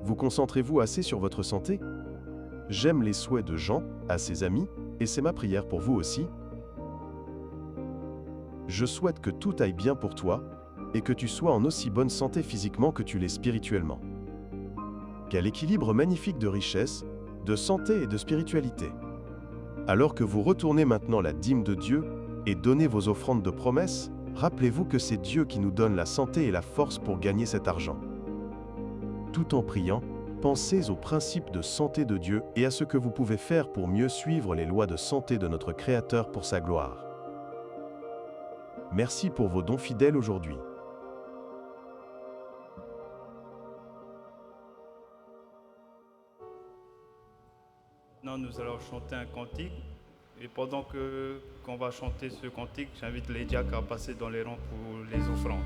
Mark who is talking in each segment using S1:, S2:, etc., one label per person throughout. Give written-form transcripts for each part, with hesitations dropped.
S1: Vous concentrez-vous assez sur votre santé? J'aime les souhaits de Jean à ses amis, et c'est ma prière pour vous aussi. Je souhaite que tout aille bien pour toi, et que tu sois en aussi bonne santé physiquement que tu l'es spirituellement. Quel équilibre magnifique de richesse, de santé et de spiritualité. Alors que vous retournez maintenant la dîme de Dieu et donnez vos offrandes de promesses, rappelez-vous que c'est Dieu qui nous donne la santé et la force pour gagner cet argent. Tout en priant, pensez aux principes de santé de Dieu et à ce que vous pouvez faire pour mieux suivre les lois de santé de notre Créateur pour sa gloire. Merci pour vos dons fidèles aujourd'hui.
S2: Maintenant, nous allons chanter un cantique. Et pendant qu'on va chanter ce cantique, j'invite les diacres à passer dans les rangs pour les offrandes.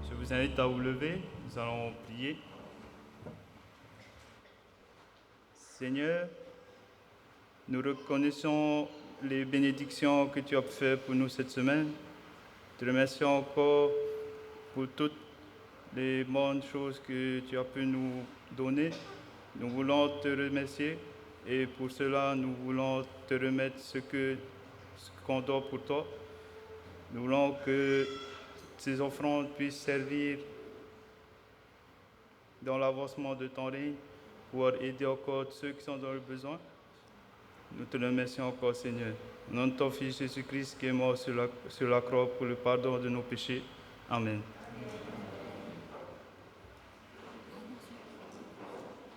S2: Je vous invite à vous lever, nous allons prier. Seigneur, nous reconnaissons les bénédictions que tu as faites pour nous cette semaine. Te remercions encore pour toutes les bonnes choses que tu as pu nous donner. Nous voulons te remercier et pour cela, nous voulons te remettre ce qu'on doit pour toi. Nous voulons que ces offrandes puissent servir dans l'avancement de ton règne, pour aider encore ceux qui sont dans le besoin. Nous te remercions encore, Seigneur. Au nom de ton Fils Jésus-Christ qui est mort sur la croix pour le pardon de nos péchés. Amen.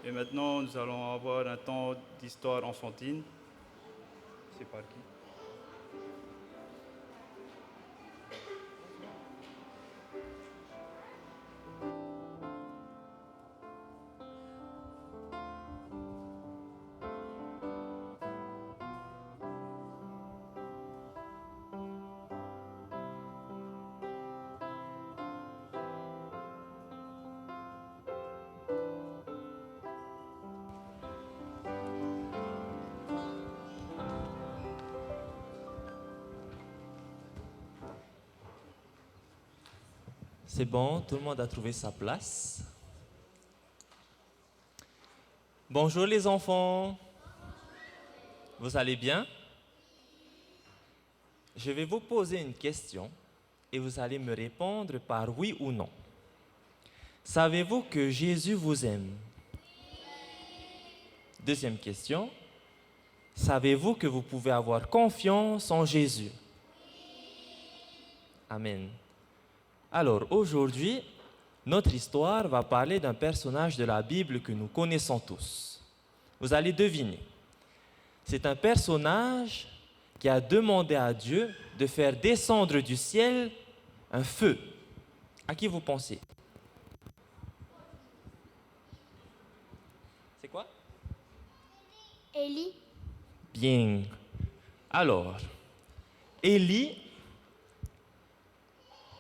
S2: Et maintenant, nous allons avoir un temps d'histoire enfantine. C'est par qui?
S3: C'est bon, tout le monde a trouvé sa place. Bonjour les enfants. Vous allez bien? Je vais vous poser une question et vous allez me répondre par oui ou non. Savez-vous que Jésus vous aime? Deuxième question. Savez-vous que vous pouvez avoir confiance en Jésus? Amen. Alors aujourd'hui, notre histoire va parler d'un personnage de la Bible que nous connaissons tous. Vous allez deviner. C'est un personnage qui a demandé à Dieu de faire descendre du ciel un feu. À qui vous pensez? C'est quoi?
S4: Élie.
S3: Bien. Alors, Élie,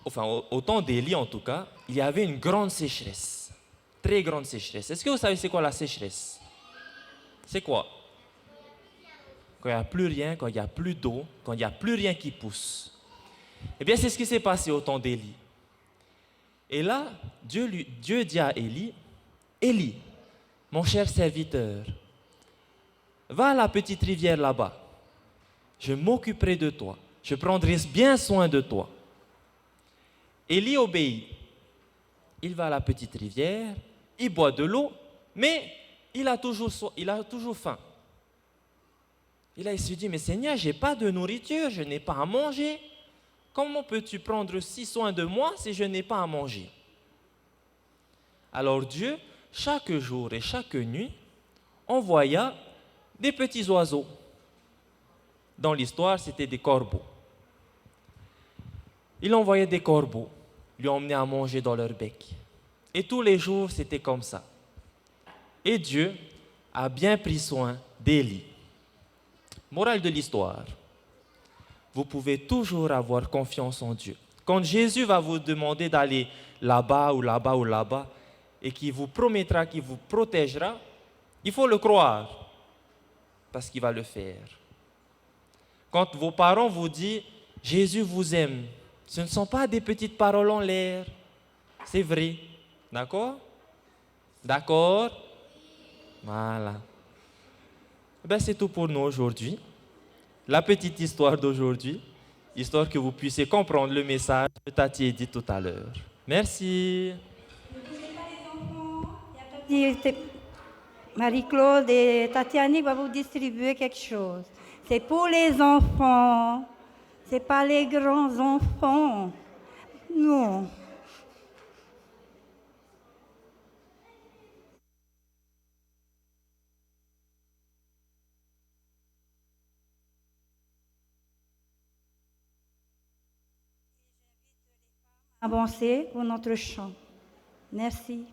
S3: enfin au temps d'Élie en tout cas, il y avait une grande sécheresse. Très grande sécheresse. Est-ce que vous savez c'est quoi la sécheresse? C'est quoi? Quand il n'y a plus rien, quand il n'y a plus d'eau, quand il n'y a plus rien qui pousse. Eh bien, c'est ce qui s'est passé au temps d'Élie. Et là, Dieu dit à Élie, Élie, mon cher serviteur, va à la petite rivière là-bas. Je m'occuperai de toi. Je prendrai bien soin de toi. Élie obéit. Il va à la petite rivière, il boit de l'eau, mais il a toujours faim. Il se dit, mais Seigneur, je n'ai pas de nourriture, je n'ai pas à manger. Comment peux-tu prendre si soin de moi si je n'ai pas à manger? Alors Dieu, chaque jour et chaque nuit, envoya des petits oiseaux. Dans l'histoire, c'était des corbeaux. Il envoyait des corbeaux, lui emmenaient à manger dans leur bec. Et tous les jours, c'était comme ça. Et Dieu a bien pris soin d'Élie. Morale de l'histoire, vous pouvez toujours avoir confiance en Dieu. Quand Jésus va vous demander d'aller là-bas ou là-bas ou là-bas, et qu'il vous promettra qu'il vous protégera, il faut le croire, parce qu'il va le faire. Quand vos parents vous disent « Jésus vous aime », ce ne sont pas des petites paroles en l'air, c'est vrai. D'accord? D'accord? Voilà. Ben, c'est tout pour nous aujourd'hui. La petite histoire d'aujourd'hui, histoire que vous puissiez comprendre le message que Tati a dit tout à l'heure. Merci.
S5: Marie-Claude et Tatiani va vous distribuer quelque chose. C'est pour les enfants. C'est pas les grands enfants. Non. Avancer pour notre chant. Merci.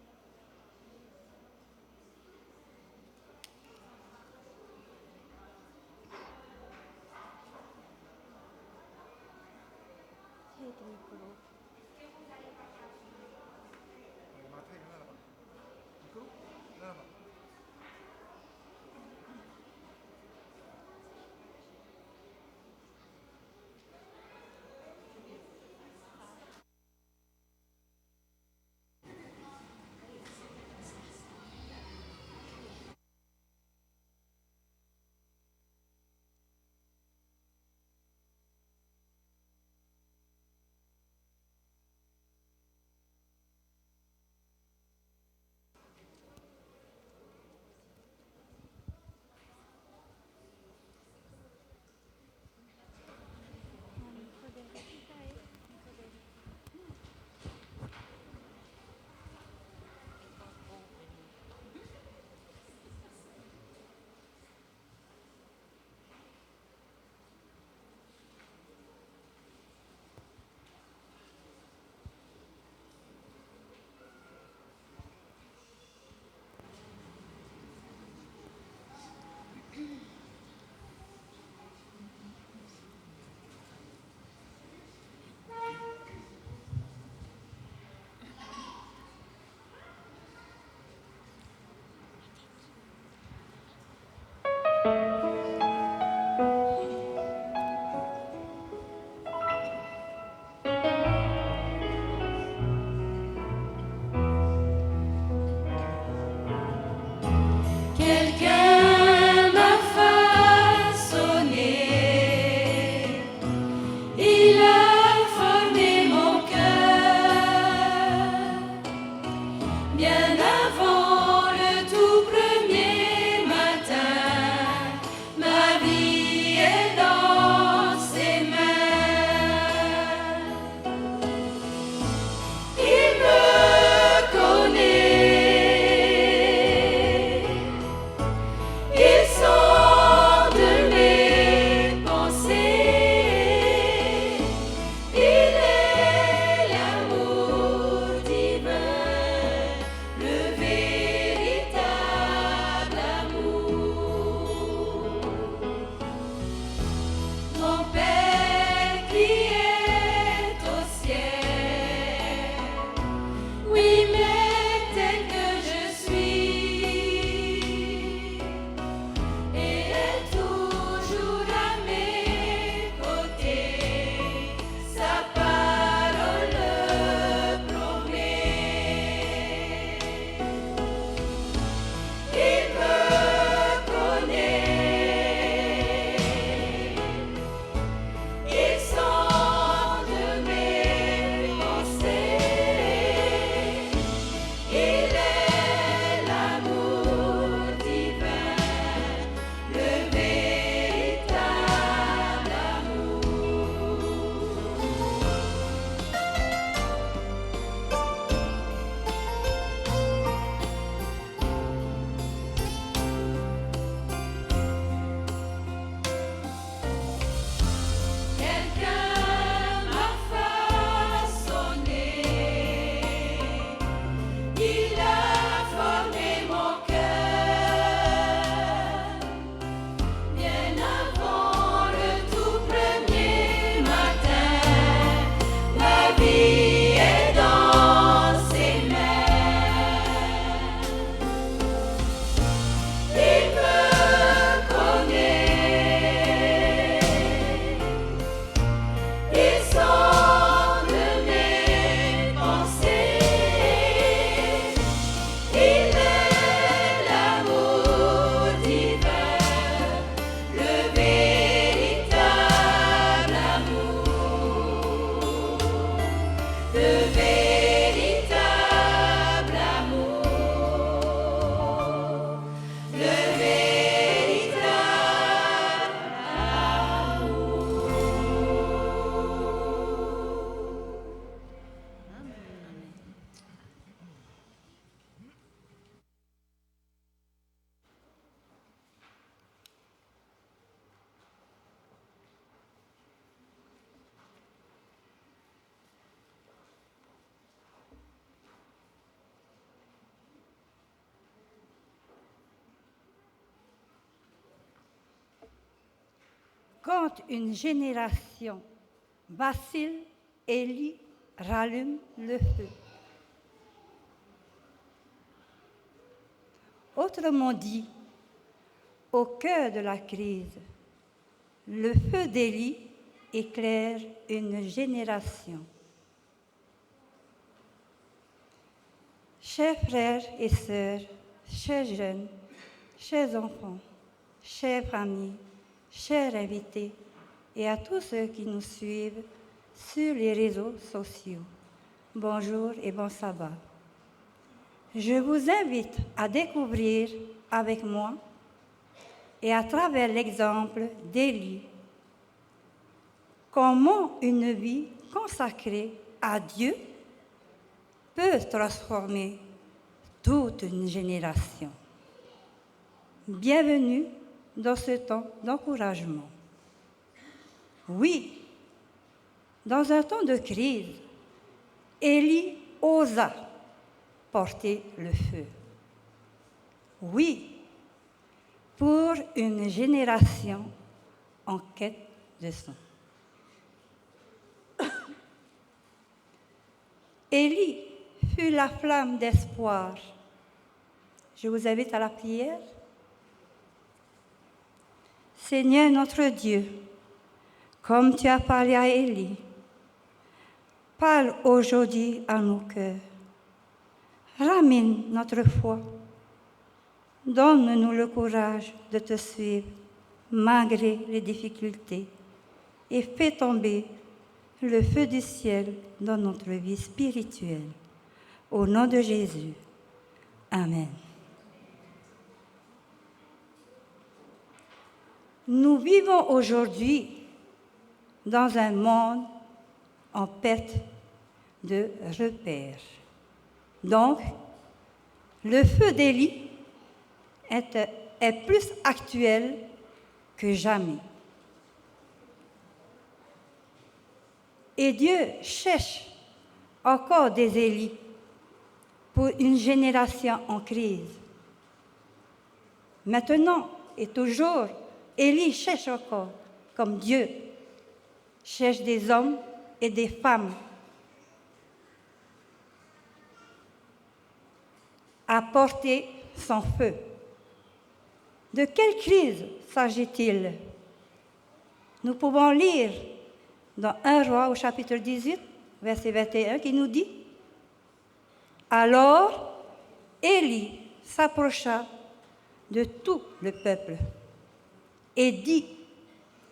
S5: Quand une génération vacille, Élie rallume le feu. Autrement dit, au cœur de la crise, le feu d'Élie éclaire une génération. Chers frères et sœurs, chers jeunes, chers enfants, chers amis, chers invités, et à tous ceux qui nous suivent sur les réseaux sociaux, bonjour et bon sabbat. Je vous invite à découvrir avec moi et à travers l'exemple d'Élie comment une vie consacrée à Dieu peut transformer toute une génération. Bienvenue dans ce temps d'encouragement. Oui, dans un temps de crise, Élie osa porter le feu. Oui, pour une génération en quête de son. Élie fut la flamme d'espoir. Je vous invite à la prière. Seigneur notre Dieu, comme tu as parlé à Élie, parle aujourd'hui à nos cœurs. Ramène notre foi. Donne-nous le courage de te suivre malgré les difficultés et fais tomber le feu du ciel dans notre vie spirituelle. Au nom de Jésus. Amen. Nous vivons aujourd'hui dans un monde en perte de repères. Donc, le feu d'Élie est plus actuel que jamais. Et Dieu cherche encore des Élie pour une génération en crise. Maintenant et toujours, Élie cherche encore, comme Dieu cherche des hommes et des femmes à porter son feu. De quelle crise s'agit-il? Nous pouvons lire dans 1 Roi au chapitre 18, verset 21, qui nous dit « Alors Élie s'approcha de tout le peuple et dit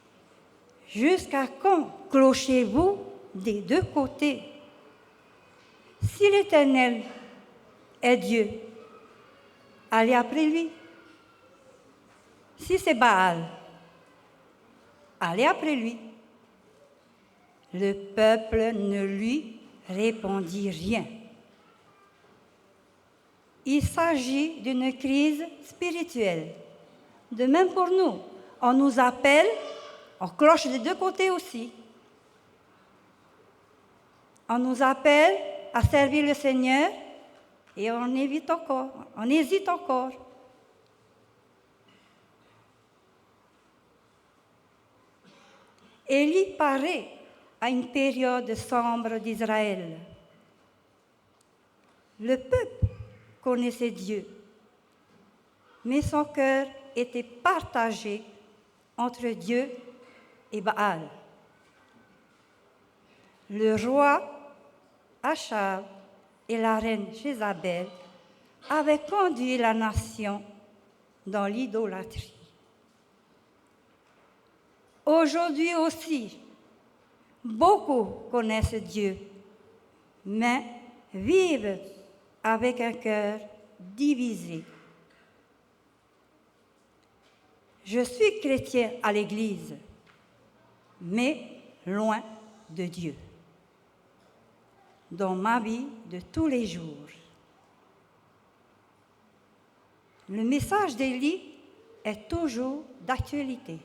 S5: « Jusqu'à quand clochez-vous des deux côtés? Si l'Éternel est Dieu, allez après lui. Si c'est Baal, allez après lui. » Le peuple ne lui répondit rien. Il s'agit d'une crise spirituelle. De même pour nous, on nous appelle, on cloche des deux côtés aussi. On nous appelle à servir le Seigneur et on hésite encore. Élie paraît à une période sombre d'Israël. Le peuple connaissait Dieu, mais son cœur était partagé entre Dieu et Baal. Le roi Achab et la reine Jézabel avaient conduit la nation dans l'idolâtrie. Aujourd'hui aussi, beaucoup connaissent Dieu, mais vivent avec un cœur divisé. Je suis chrétien à l'Église, mais loin de Dieu, dans ma vie de tous les jours. Le message d'Élie est toujours d'actualité.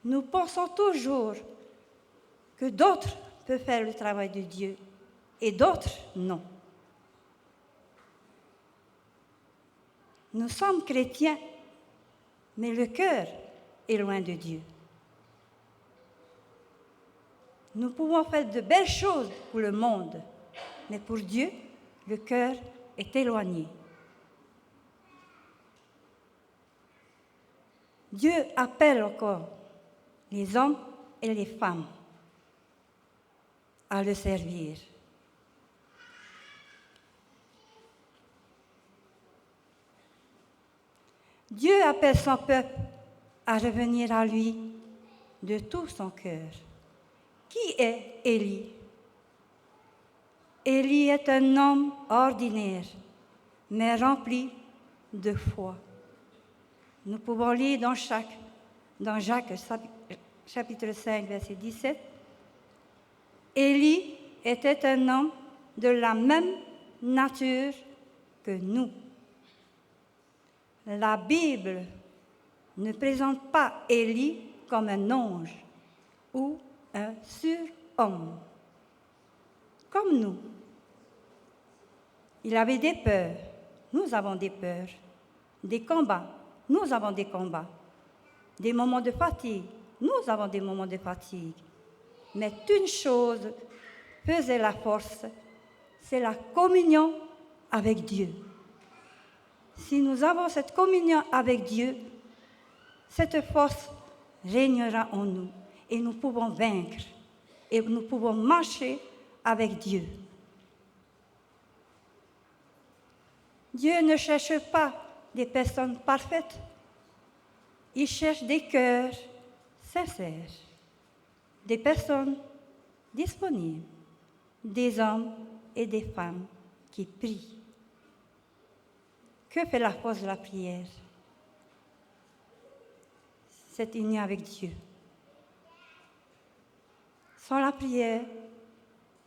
S5: Nous pensons toujours que d'autres peuvent faire le travail de Dieu et d'autres non. Nous sommes chrétiens, mais le cœur est loin de Dieu. Nous pouvons faire de belles choses pour le monde, mais pour Dieu, le cœur est éloigné. Dieu appelle encore les hommes et les femmes à le servir. Dieu appelle son peuple à revenir à lui de tout son cœur. Qui est Élie? Élie est un homme ordinaire, mais rempli de foi. Nous pouvons lire dans Jacques chapitre 5, verset 17. Élie était un homme de la même nature que nous. La Bible ne présente pas Élie comme un ange ou un surhomme, comme nous. Il avait des peurs, nous avons des peurs, des combats, nous avons des combats, des moments de fatigue, nous avons des moments de fatigue. Mais une chose faisait la force, c'est la communion avec Dieu. Si nous avons cette communion avec Dieu, cette force régnera en nous et nous pouvons vaincre et nous pouvons marcher avec Dieu. Dieu ne cherche pas des personnes parfaites, il cherche des cœurs sincères, des personnes disponibles, des hommes et des femmes qui prient. Que fait la force de la prière? Cette union avec Dieu. Sans la prière,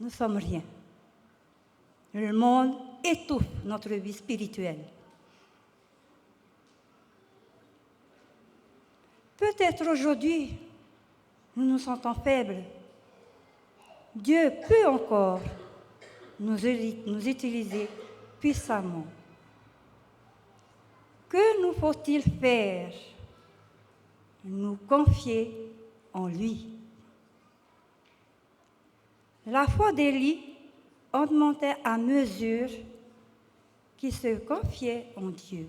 S5: nous ne sommes rien. Le monde étouffe notre vie spirituelle. Peut-être aujourd'hui, nous nous sentons faibles. Dieu peut encore nous utiliser puissamment. Que nous faut-il faire? Nous confier en lui. La foi d'Élie augmentait à mesure qu'il se confiait en Dieu.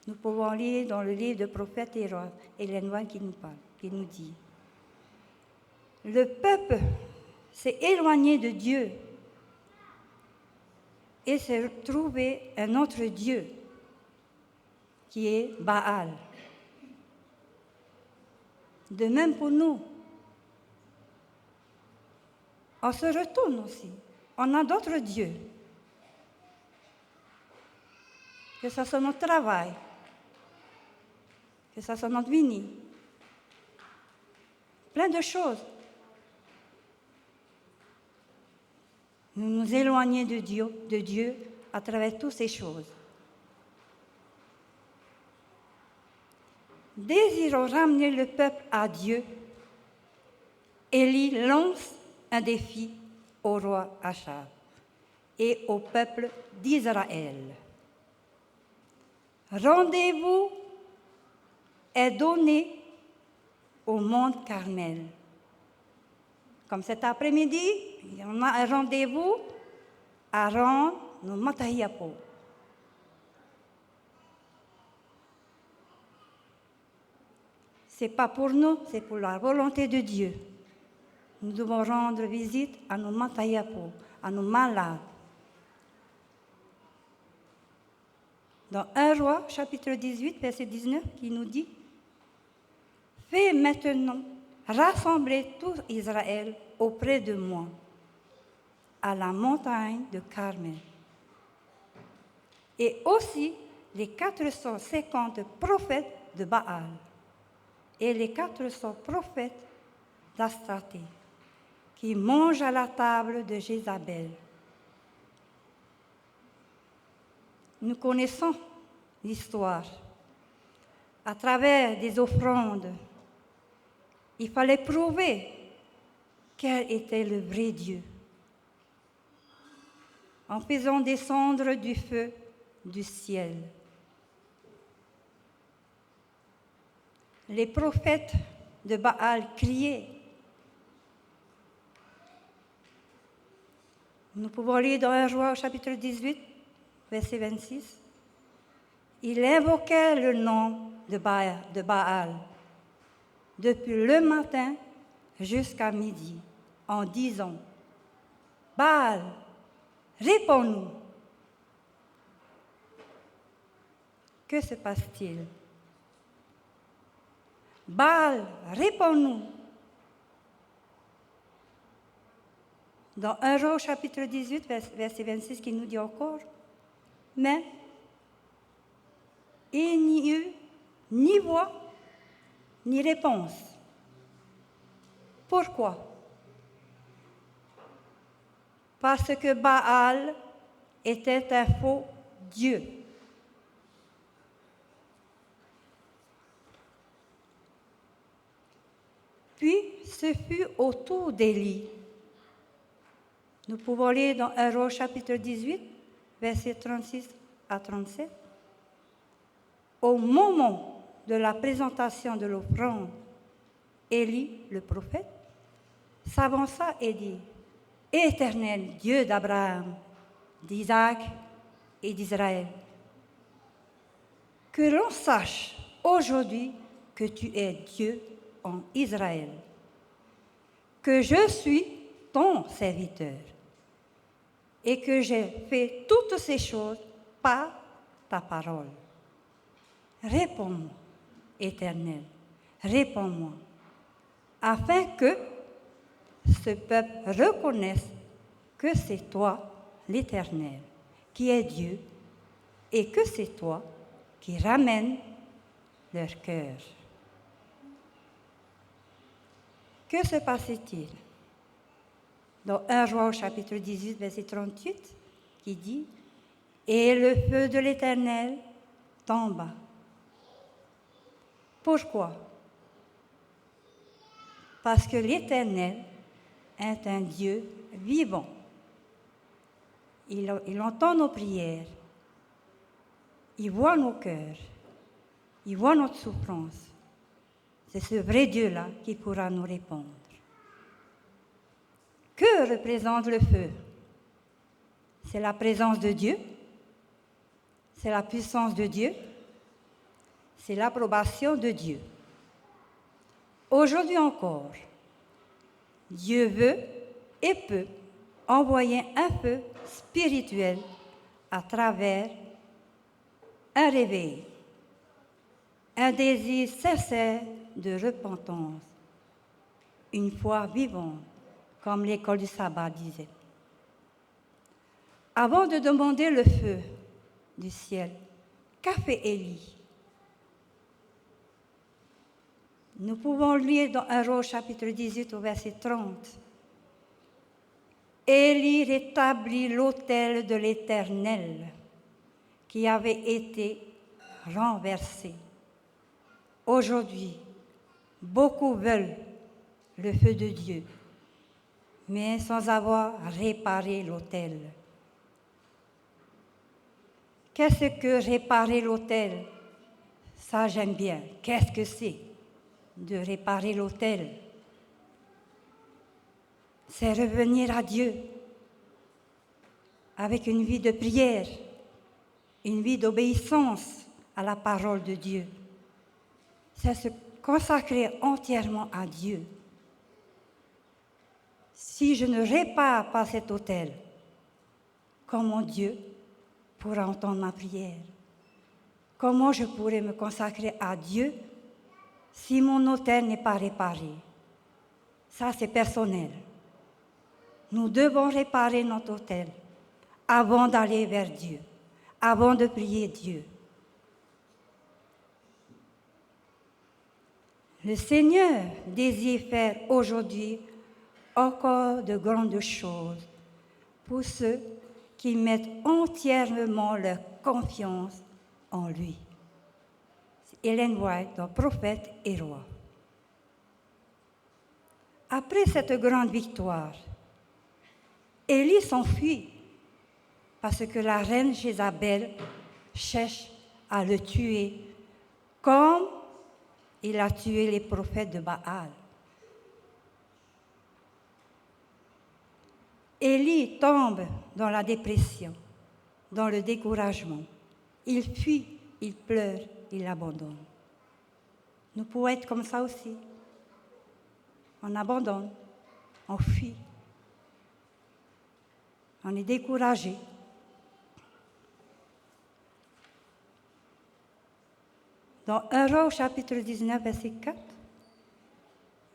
S5: Nous pouvons lire dans le livre du prophète Hélène White qui nous parle, qui nous dit: le peuple s'est éloigné de Dieu et s'est trouvé un autre Dieu qui est Baal. De même pour nous. On se retourne aussi. On a d'autres dieux. Que ce soit notre travail, que ce soit notre vie. Plein de choses. Nous nous éloignons de Dieu à travers toutes ces choses. Désirant ramener le peuple à Dieu, Élie lance un défi au roi Achab et au peuple d'Israël. Rendez-vous est donné au mont Carmel. Comme cet après-midi, il y en a un rendez-vous à rendre nos Matahiapo. Ce n'est pas pour nous, c'est pour la volonté de Dieu. Nous devons rendre visite à nos Matahiapo, à nos malades. Dans 1 Roi, chapitre 18, verset 19, qui nous dit: fais maintenant rassembler tout Israël auprès de moi, à la montagne de Carmel. Et aussi les 450 prophètes de Baal et les 400 prophètes d'Astraté qui mangent à la table de Jézabel. Nous connaissons l'histoire. À travers des offrandes, il fallait prouver quel était le vrai Dieu. En faisant descendre du feu du ciel. les prophètes de Baal criaient. Nous pouvons lire dans 1 Roi au chapitre 18, verset 26. Il invoquait le nom de Baal depuis le matin jusqu'à midi en disant « Baal, réponds-nous ». Que se passe-t-il? Baal, réponds-nous. Dans 1 Roi, chapitre 18, verset 26, qui nous dit encore, mais il n'y eut ni voix, ni réponse. Pourquoi? Parce que Baal était un faux Dieu. Puis, ce fut au tour d'Élie. Nous pouvons lire dans 1 Roi, chapitre 18, versets 36 à 37. Au moment de la présentation de l'offrande, Élie, le prophète, s'avança et dit « Éternel Dieu d'Abraham, d'Isaac et d'Israël, que l'on sache aujourd'hui que tu es Dieu en Israël, que je suis ton serviteur et que j'ai fait toutes ces choses par ta parole. Réponds-moi, Éternel, réponds-moi, afin que ce peuple reconnaisse que c'est toi, l'Éternel, qui est Dieu, et que c'est toi qui ramènes leur cœur. » Que se passait-il? Dans 1 Roi, chapitre 18, verset 38, qui dit « Et le feu de l'Éternel tomba. » Pourquoi? Parce que l'Éternel est un Dieu vivant. Il entend nos prières, il voit nos cœurs, il voit notre souffrance. C'est ce vrai Dieu-là qui pourra nous répondre. Que représente le feu? C'est la présence de Dieu, c'est la puissance de Dieu, c'est l'approbation de Dieu. Aujourd'hui encore, Dieu veut et peut envoyer un feu spirituel à travers un réveil, un désir sincère de repentance, une foi vivante, comme l'école du sabbat disait. Avant de demander le feu du ciel, qu'a fait Élie? Nous pouvons lire dans 1 Roi, chapitre 18, au verset 30. Élie rétablit l'autel de l'Éternel qui avait été renversé. Aujourd'hui, beaucoup veulent le feu de Dieu, mais sans avoir réparé l'autel. Qu'est-ce que réparer l'autel? Ça, j'aime bien. Qu'est-ce que c'est de réparer l'autel? C'est revenir à Dieu avec une vie de prière, une vie d'obéissance à la parole de Dieu. C'est se consacrer entièrement à Dieu. Si je ne répare pas cet autel, comment Dieu pourra entendre ma prière? Comment je pourrai me consacrer à Dieu si mon autel n'est pas réparé? Ça, c'est personnel. Nous devons réparer notre autel avant d'aller vers Dieu, avant de prier Dieu. Le Seigneur désire faire aujourd'hui encore de grandes choses pour ceux qui mettent entièrement leur confiance en lui. C'est Ellen White dans Prophète et Roi. Après cette grande victoire, Élie s'enfuit parce que la reine Jézabel cherche à le tuer comme Il a tué les prophètes de Baal. Élie tombe dans la dépression, dans le découragement. Il fuit, il pleure, il abandonne. Nous pouvons être comme ça aussi. On abandonne, on fuit, on est découragé. Dans 1 Roi au chapitre 19, verset 4,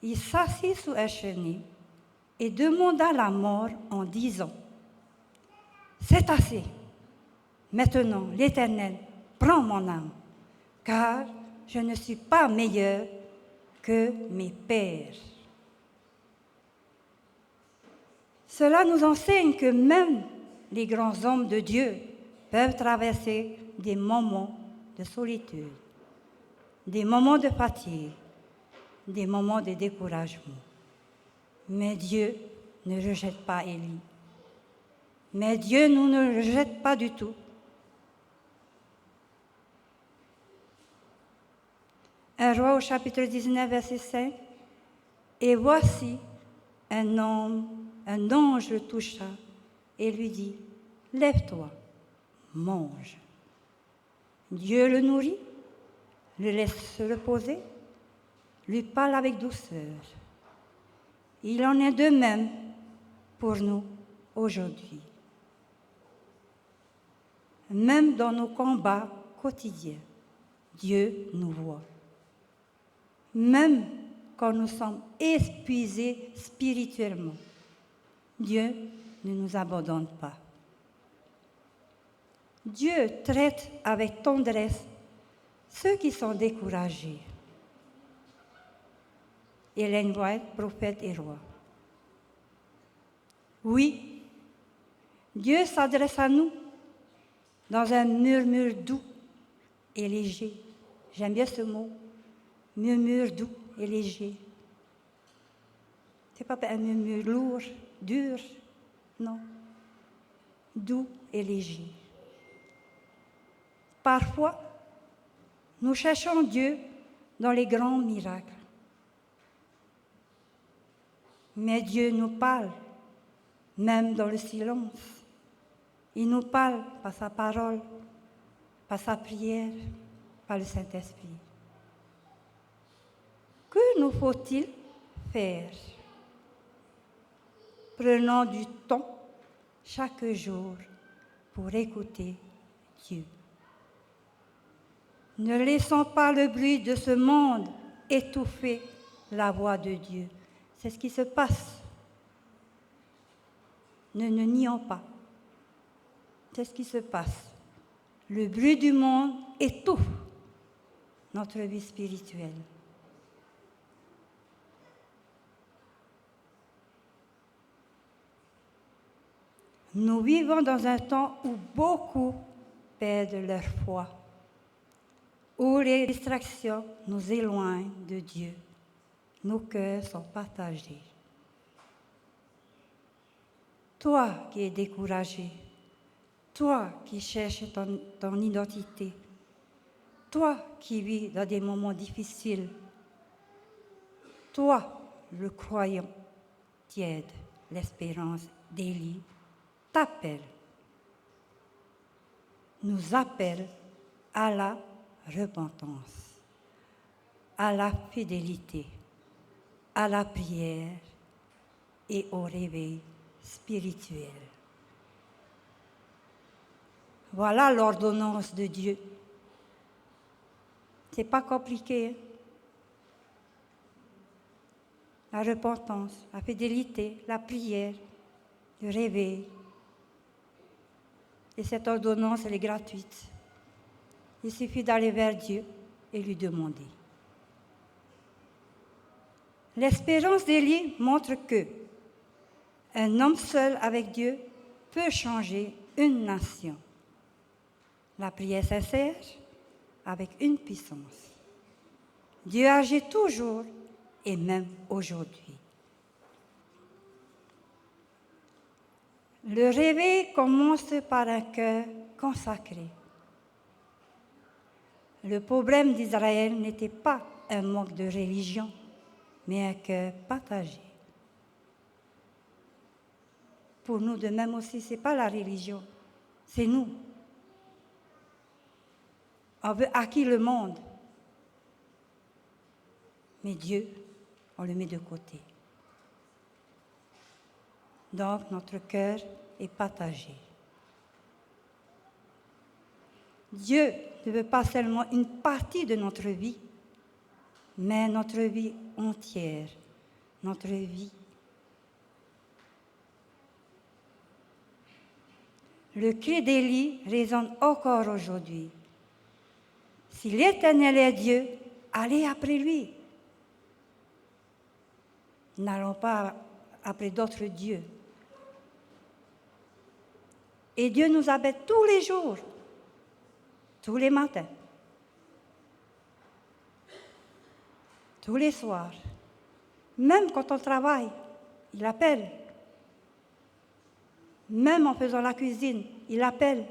S5: il s'assit sous un chenil et demanda la mort en disant, « C'est assez. Maintenant, l'Éternel, prends mon âme, car je ne suis pas meilleur que mes pères. » Cela nous enseigne que même les grands hommes de Dieu peuvent traverser des moments de solitude, des moments de fatigue, des moments de découragement. Mais Dieu ne rejette pas Élie. Mais Dieu nous ne rejette pas du tout. Un roi au chapitre 19, verset 5. Et voici un ange le toucha et lui dit, « Lève-toi, mange. » Dieu le nourrit, le laisse se reposer, lui parle avec douceur. Il en est de même pour nous aujourd'hui. Même dans nos combats quotidiens, Dieu nous voit. Même quand nous sommes épuisés spirituellement, Dieu ne nous abandonne pas. Dieu traite avec tendresse ceux qui sont découragés. Ellen White, prophète et roi. Oui, Dieu s'adresse à nous dans un murmure doux et léger. J'aime bien ce mot, murmure doux et léger. Ce n'est pas un murmure lourd, dur, non. Doux et léger. Parfois, nous cherchons Dieu dans les grands miracles. Mais Dieu nous parle, même dans le silence. Il nous parle par sa parole, par sa prière, par le Saint-Esprit. Que nous faut-il faire? Prenons du temps chaque jour pour écouter Dieu. Ne laissons pas le bruit de ce monde étouffer la voix de Dieu. C'est ce qui se passe. Ne nions pas. C'est ce qui se passe. Le bruit du monde étouffe notre vie spirituelle. Nous vivons dans un temps où beaucoup perdent leur foi, où les distractions nous éloignent de Dieu. Nos cœurs sont partagés. Toi qui es découragé, toi qui cherches ton identité, toi qui vis dans des moments difficiles, toi, le croyant tiède, l'espérance d'Élie, t'appelle, nous appelle à la repentance, à la fidélité, à la prière et au réveil spirituel. Voilà l'ordonnance de Dieu. C'est pas compliqué. Hein? La repentance, la fidélité, la prière, le réveil. Et cette ordonnance, elle est gratuite. Il suffit d'aller vers Dieu et lui demander. L'espérance d'Élie montre que un homme seul avec Dieu peut changer une nation. La prière sincère avec une puissance. Dieu agit toujours et même aujourd'hui. Le réveil commence par un cœur consacré. Le problème d'Israël n'était pas un manque de religion, mais un cœur partagé. Pour nous de même aussi, ce n'est pas la religion, c'est nous. On veut acquérir le monde, mais Dieu, on le met de côté. Donc, notre cœur est partagé. Dieu ne veut pas seulement une partie de notre vie, mais notre vie entière, notre vie. Le cri d'Élie résonne encore aujourd'hui. Si l'Éternel est Dieu, allez après lui. N'allons pas après d'autres dieux. Et Dieu nous appelle tous les jours, tous les matins, tous les soirs, même quand on travaille, il appelle. Même en faisant la cuisine, il appelle.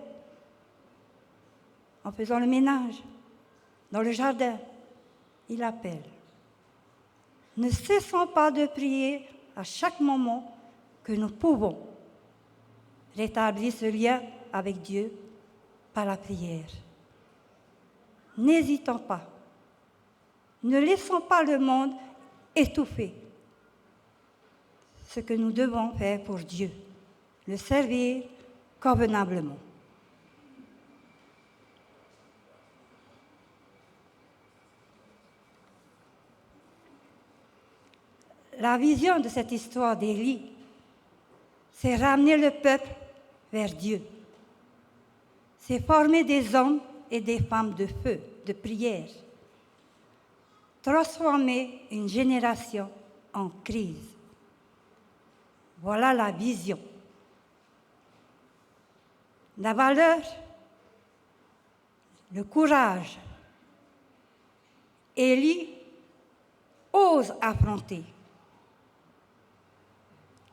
S5: En faisant le ménage, dans le jardin, il appelle. Ne cessons pas de prier à chaque moment que nous pouvons. Rétablir ce lien avec Dieu par la prière. N'hésitons pas. Ne laissons pas le monde étouffer ce que nous devons faire pour Dieu, le servir convenablement. La vision de cette histoire d'Élie, c'est ramener le peuple vers Dieu. C'est former des hommes et des femmes de feu, de prière. Transformer une génération en crise. Voilà la vision. La valeur, le courage. Élie ose affronter.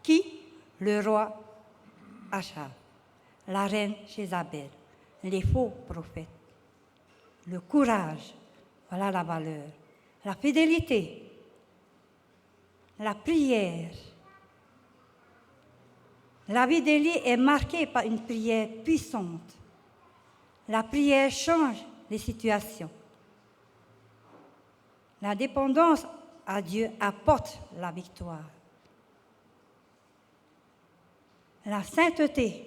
S5: Qui? Le roi Achab, la reine Jézabel, les faux prophètes. Le courage, voilà la valeur. La fidélité, la prière. La vie d'Élie est marquée par une prière puissante. La prière change les situations. La dépendance à Dieu apporte la victoire. La sainteté,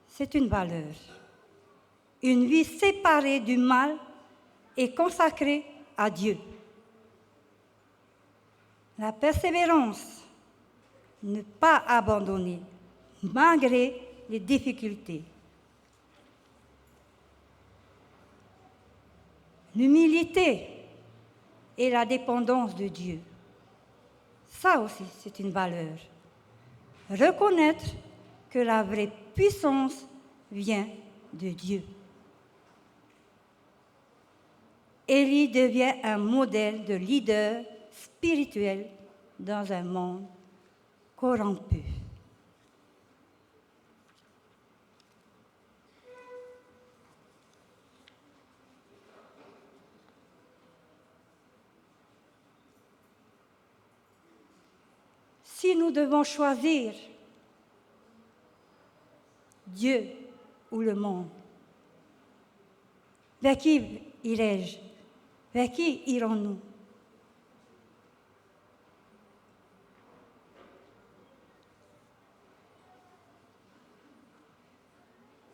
S5: c'est une valeur. Une vie séparée du mal et consacrée à Dieu. La persévérance, ne pas abandonner malgré les difficultés. L'humilité et la dépendance de Dieu. Ça aussi, c'est une valeur. Reconnaître que la vraie puissance vient de Dieu. Élie devient un modèle de leader spirituel dans un monde corrompu. Si nous devons choisir Dieu ou le monde, vers qui irai-je? Vers qui irons-nous?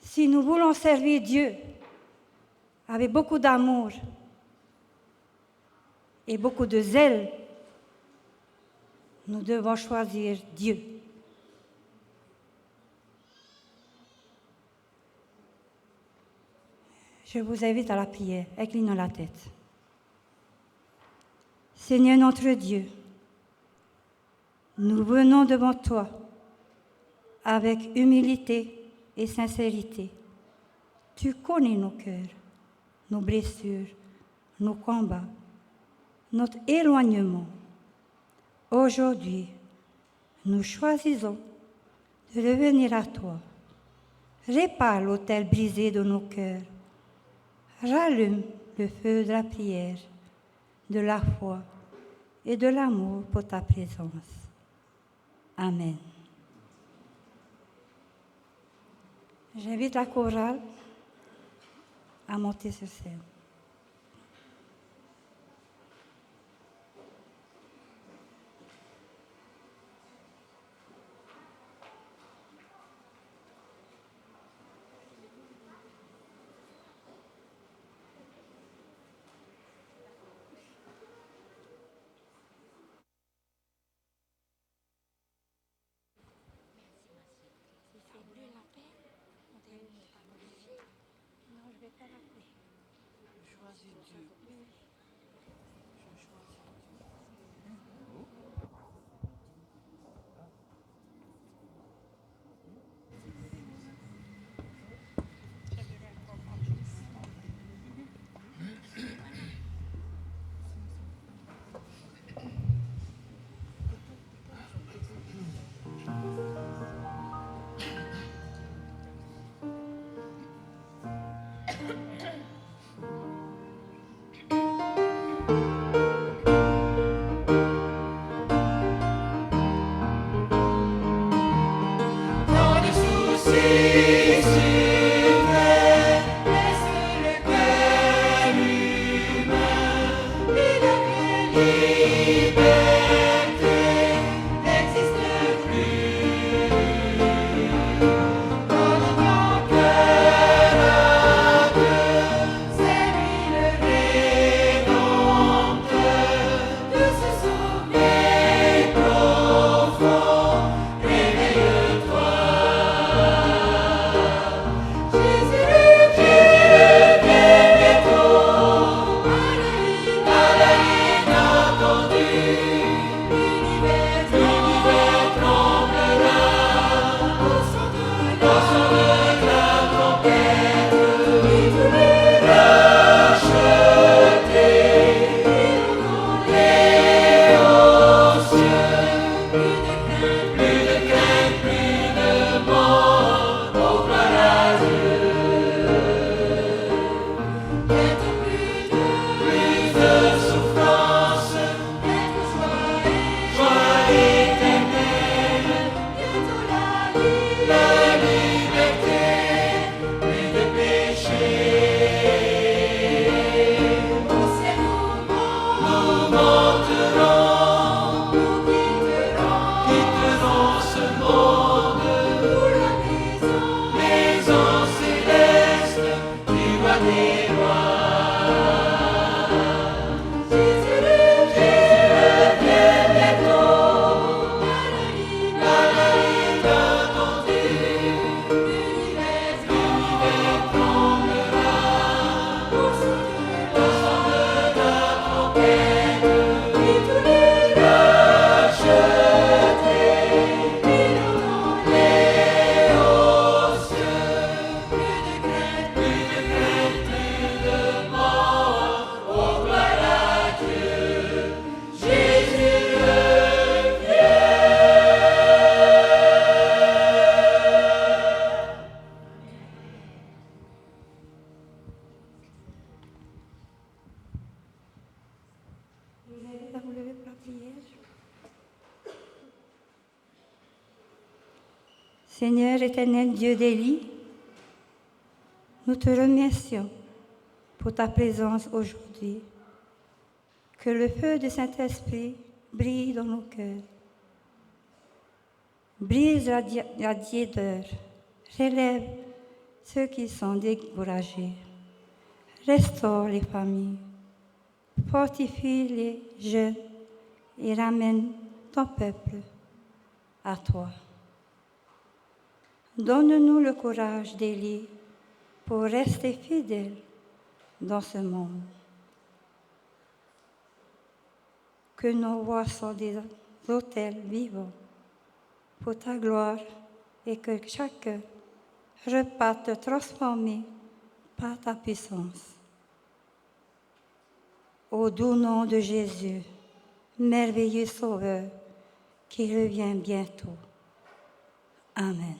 S5: Si nous voulons servir Dieu avec beaucoup d'amour et beaucoup de zèle, nous devons choisir Dieu. Je vous invite à la prière. Inclinons la tête. Seigneur notre Dieu, nous venons devant toi avec humilité et sincérité. Tu connais nos cœurs, nos blessures, nos combats, notre éloignement. Aujourd'hui, nous choisissons de revenir à toi. Répare l'autel brisé de nos cœurs. Rallume le feu de la prière, de la foi et de l'amour pour ta présence. Amen. J'invite la chorale à monter sur scène. Seigneur éternel Dieu d'Élie, nous te remercions pour ta présence aujourd'hui. Que le feu du Saint-Esprit brille dans nos cœurs. Brise la tiédeur, relève ceux qui sont découragés. Restaure les familles, fortifie les jeunes et ramène ton peuple à toi. Donne-nous le courage d'Élie pour rester fidèles dans ce monde. Que nos voix soient des autels vivants pour ta gloire et que chacun reparte transformé par ta puissance. Au doux nom de Jésus, merveilleux Sauveur, qui revient bientôt. Amen.